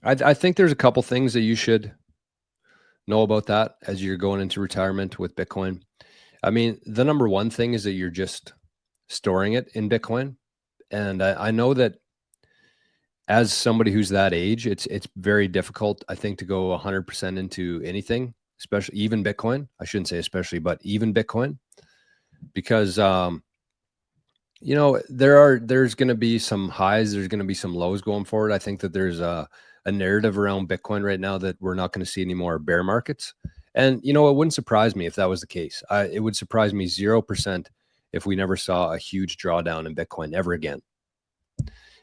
I think there's a couple things that you should know about that as you're going into retirement with Bitcoin. I mean, the number one thing is that you're just storing it in Bitcoin. And I know that as somebody who's that age, it's very difficult, I think, to go 100% into anything, especially even Bitcoin. I shouldn't say especially, but even Bitcoin, because there's going to be some highs, there's going to be some lows going forward. I think that there's a narrative around Bitcoin right now that we're not going to see any more bear markets. And it wouldn't surprise me if that was the case. It would surprise me 0% if we never saw a huge drawdown in Bitcoin ever again.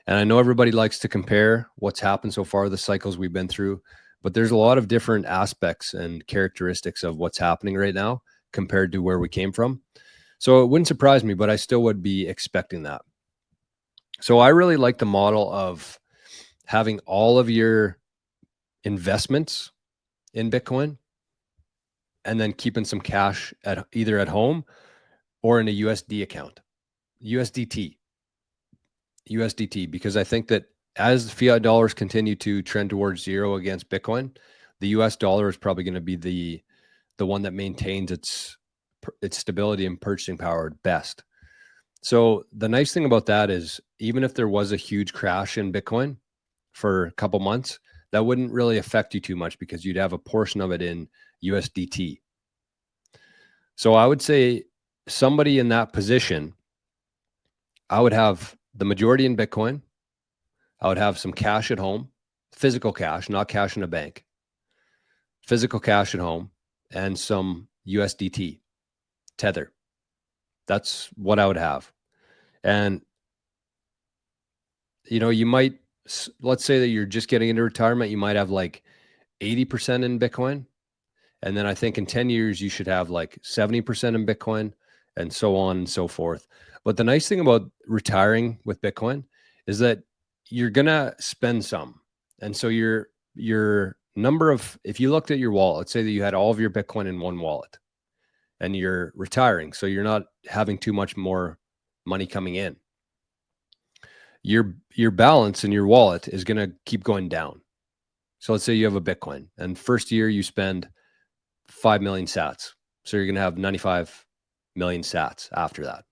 And I know everybody likes to compare what's happened so far, the cycles we've been through, but there's a lot of different aspects and characteristics of what's happening right now compared to where we came from. So it wouldn't surprise me, but I still would be expecting that. So I really like the model of having all of your investments in Bitcoin and then keeping some cash at either at home or in a USD account, USDT, because I think that as fiat dollars continue to trend towards zero against Bitcoin, the US dollar is probably going to be the one that maintains its stability and purchasing power best. So the nice thing about that is even if there was a huge crash in Bitcoin for a couple months, that wouldn't really affect you too much because you'd have a portion of it in USDT. So I would say somebody in that position, I would have the majority in Bitcoin. I would have some cash at home, physical cash, not cash in a bank, physical cash at home, and some USDT, Tether. That's what I would have. And, you might, let's say that you're just getting into retirement, you might have like 80% in Bitcoin. And then I think in 10 years, you should have like 70% in Bitcoin and so on and so forth. But the nice thing about retiring with Bitcoin is that you're going to spend some. And so your number of, if you looked at your wallet, let's say that you had all of your Bitcoin in one wallet and you're retiring, so you're not having too much more money coming in. Your balance in your wallet is going to keep going down. So let's say you have a Bitcoin and first year you spend 5 million sats. So you're going to have 95 million sats after that.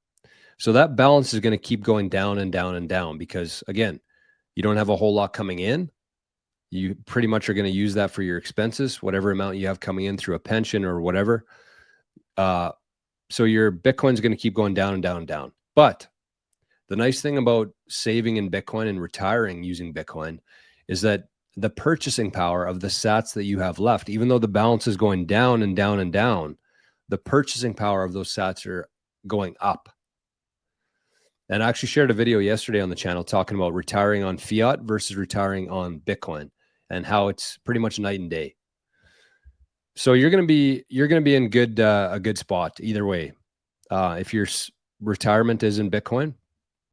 So that balance is going to keep going down and down and down because, again, you don't have a whole lot coming in. You pretty much are going to use that for your expenses, whatever amount you have coming in through a pension or whatever. So your Bitcoin is going to keep going down and down and down. But the nice thing about saving in Bitcoin and retiring using Bitcoin is that the purchasing power of the sats that you have left, even though the balance is going down and down and down, the purchasing power of those sats are going up. And I actually shared a video yesterday on the channel talking about retiring on fiat versus retiring on Bitcoin and how it's pretty much night and day. So you're going to be in a good spot either way. If your retirement is in Bitcoin,